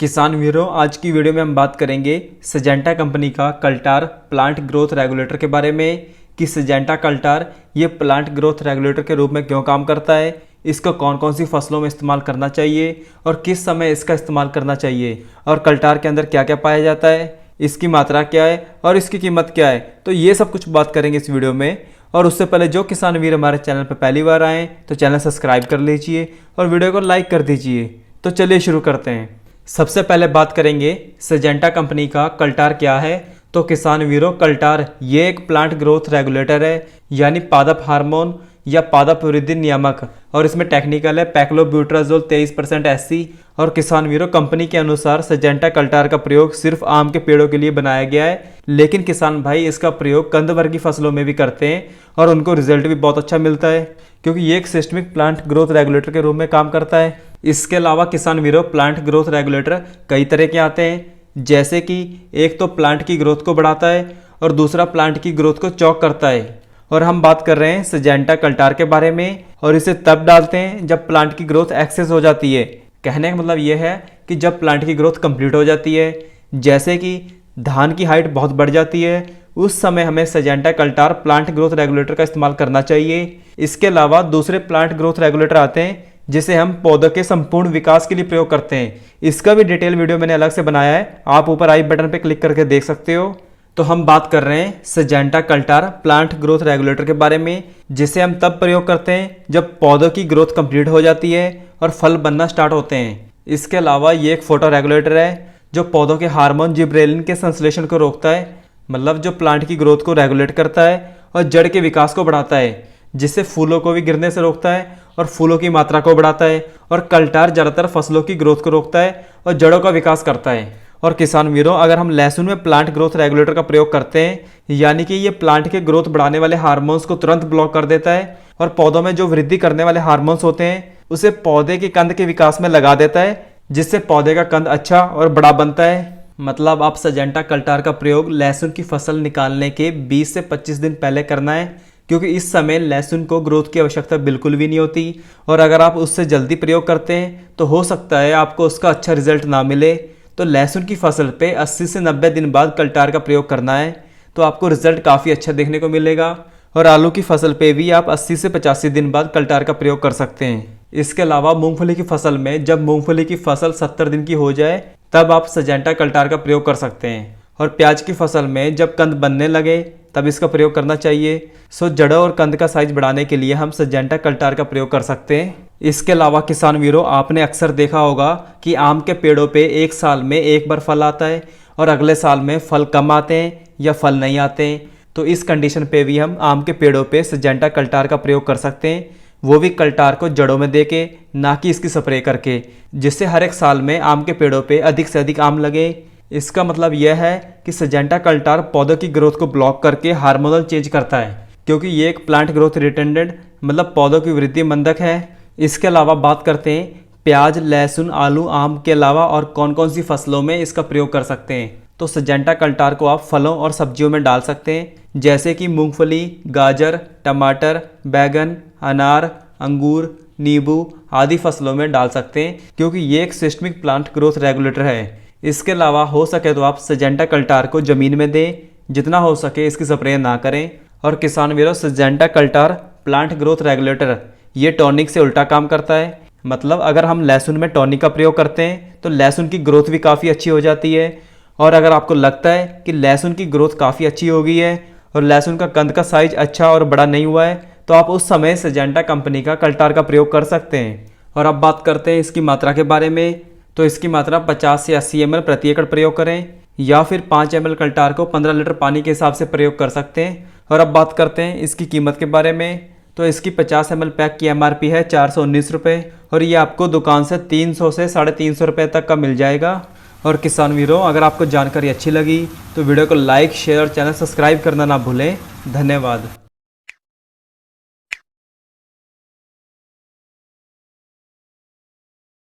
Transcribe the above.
किसान वीरों, आज की वीडियो में हम बात करेंगे सिजेंटा कंपनी का कल्टार प्लांट ग्रोथ रेगुलेटर के बारे में कि सिजेंटा कल्टार ये प्लांट ग्रोथ रेगुलेटर के रूप में क्यों काम करता है, इसको कौन कौन सी फसलों में इस्तेमाल करना चाहिए और किस समय इसका इस्तेमाल करना चाहिए, और कल्टार के अंदर क्या क्या पाया जाता है, इसकी मात्रा क्या है और इसकी कीमत क्या है। तो ये सब कुछ बात करेंगे इस वीडियो में। और उससे पहले जो किसान वीर हमारे चैनल पर पहली बार आएँ तो चैनल सब्सक्राइब कर लीजिए और वीडियो को लाइक कर दीजिए। तो चलिए शुरू करते हैं। सबसे पहले बात करेंगे सिजेंटा कंपनी का कल्टार क्या है। तो किसान वीरों, कल्टार ये एक प्लांट ग्रोथ रेगुलेटर है, यानी पादप हार्मोन या पादप वृद्धि नियामक, और इसमें टेक्निकल है पैक्लोब्यूट्राजोल 23% SC। और किसान वीरों, कंपनी के अनुसार सिजेंटा कल्टार का प्रयोग सिर्फ आम के पेड़ों के लिए बनाया गया है, लेकिन किसान भाई इसका प्रयोग कंद वर्गीय फसलों में भी करते हैं और उनको रिजल्ट भी बहुत अच्छा मिलता है, क्योंकि ये एक सिस्टमिक प्लांट ग्रोथ रेगुलेटर के रूप में काम करता है। इसके अलावा किसान वीरों, प्लांट ग्रोथ रेगुलेटर कई तरह के आते हैं, जैसे कि एक तो प्लांट की ग्रोथ को बढ़ाता है और दूसरा प्लांट की ग्रोथ को चौक करता है। और हम बात कर रहे हैं सिजेंटा कल्टार के बारे में, और इसे तब डालते हैं जब प्लांट की ग्रोथ एक्सेस हो जाती है। कहने का मतलब यह है कि जब प्लांट की ग्रोथ कंप्लीट हो जाती है, जैसे कि धान की हाइट बहुत बढ़ जाती है, उस समय हमें सिजेंटा कल्टार प्लांट ग्रोथ रेगुलेटर का इस्तेमाल करना चाहिए। इसके अलावा दूसरे प्लांट ग्रोथ रेगुलेटर आते हैं जिसे हम पौधों के संपूर्ण विकास के लिए प्रयोग करते हैं। इसका भी डिटेल वीडियो मैंने अलग से बनाया है, आप ऊपर आई बटन पर क्लिक करके देख सकते हो। तो हम बात कर रहे हैं सिजेंटा कल्टार प्लांट ग्रोथ रेगुलेटर के बारे में, जिसे हम तब प्रयोग करते हैं जब पौधों की ग्रोथ कंप्लीट हो जाती है और फल बनना स्टार्ट होते हैं। इसके अलावा ये एक फोटो रेगुलेटर है जो पौधों के हार्मोन जिब्रेलिन के संश्लेषण को रोकता है, मतलब जो प्लांट की ग्रोथ को रेगुलेट करता है और जड़ के विकास को बढ़ाता है, जिससे फूलों को भी गिरने से रोकता है और फूलों की मात्रा को बढ़ाता है। और कल्टार ज़्यादातर फसलों की ग्रोथ को रोकता है और जड़ों का विकास करता है। और किसान वीरों, अगर हम लहसुन में प्लांट ग्रोथ रेगुलेटर का प्रयोग करते हैं, यानी कि ये प्लांट के ग्रोथ बढ़ाने वाले हार्मोन्स को तुरंत ब्लॉक कर देता है और पौधों में जो वृद्धि करने वाले हार्मोन्स होते हैं उसे पौधे के कंद के विकास में लगा देता है, जिससे पौधे का कंद अच्छा और बड़ा बनता है। मतलब आप सिजेंटा कल्टार का प्रयोग लहसुन की फसल निकालने के 20 से 25 दिन पहले करना है, क्योंकि इस समय लहसुन को ग्रोथ की आवश्यकता बिल्कुल भी नहीं होती, और अगर आप उससे जल्दी प्रयोग करते हैं तो हो सकता है आपको उसका अच्छा रिजल्ट ना मिले। तो लहसुन की फसल पे 80 से 90 दिन बाद कल्टार का प्रयोग करना है, तो आपको रिजल्ट काफ़ी अच्छा देखने को मिलेगा। और आलू की फसल पे भी आप 80 से 85 दिन बाद कल्टार का प्रयोग कर सकते हैं। इसके अलावा मूंगफली की फसल में जब मूंगफली की फसल 70 दिन की हो जाए तब आप सिजेंटा कल्टार का प्रयोग कर सकते हैं। और प्याज की फसल में जब कंद बनने लगे तब इसका प्रयोग करना चाहिए। सो जड़ों और कंद का साइज बढ़ाने के लिए हम सिजेंटा कल्टार का प्रयोग कर सकते हैं। इसके अलावा किसान वीरों, आपने अक्सर देखा होगा कि आम के पेड़ों पे एक साल में एक बार फल आता है और अगले साल में फल कम आते हैं या फल नहीं आते हैं। तो इस कंडीशन पे भी हम आम के पेड़ों पे सिजेंटा कल्टार का प्रयोग कर सकते हैं, वो भी कल्टार को जड़ों में देके, ना कि इसकी स्प्रे करके, जिससे हर एक साल में आम के पेड़ों पे अधिक से अधिक आम लगे। इसका मतलब यह है कि सिजेंटा कल्टार पौधों की ग्रोथ को ब्लॉक करके हार्मोनल चेंज करता है, क्योंकि ये एक प्लांट ग्रोथ रिटेंडेंट मतलब पौधों की वृद्धि मंदक है। इसके अलावा बात करते हैं प्याज, लहसुन, आलू, आम के अलावा और कौन कौन सी फसलों में इसका प्रयोग कर सकते हैं। तो सिजेंटा कल्टार को आप फलों और सब्जियों में डाल सकते हैं, जैसे कि मूंगफली, गाजर, टमाटर, बैगन, अनार, अंगूर, नींबू आदि फसलों में डाल सकते हैं, क्योंकि ये एक सिस्टमिक प्लांट ग्रोथ रेगुलेटर है। इसके अलावा हो सके तो आप सिजेंटा कल्टार को ज़मीन में दें, जितना हो सके इसकी स्प्रे ना करें। और किसान वीरों, सिजेंटा कल्टार प्लांट ग्रोथ रेगुलेटर ये टॉनिक से उल्टा काम करता है। मतलब अगर हम लहसुन में टॉनिक का प्रयोग करते हैं तो लहसुन की ग्रोथ भी काफ़ी अच्छी हो जाती है। और अगर आपको लगता है कि लहसुन की ग्रोथ काफ़ी अच्छी हो गई है और लहसुन का कंद का साइज अच्छा और बड़ा नहीं हुआ है, तो आप उस समय सिजेंटा कंपनी का कल्टार का प्रयोग कर सकते हैं। और अब बात करते हैं इसकी मात्रा के बारे में। तो इसकी मात्रा 50 से 80 ml प्रति एकड़ प्रयोग करें, या फिर 5 ml कल्टार को 15 लीटर पानी के हिसाब से प्रयोग कर सकते हैं। और अब बात करते हैं इसकी कीमत के बारे में। तो इसकी 50 ml पैक की MRP है 419 रुपये, और ये आपको दुकान से 300 से 350 रुपये तक का मिल जाएगा। और किसान वीरों, अगर आपको जानकारी अच्छी लगी तो वीडियो को लाइक, शेयर और चैनल सब्सक्राइब करना ना भूलें। धन्यवाद।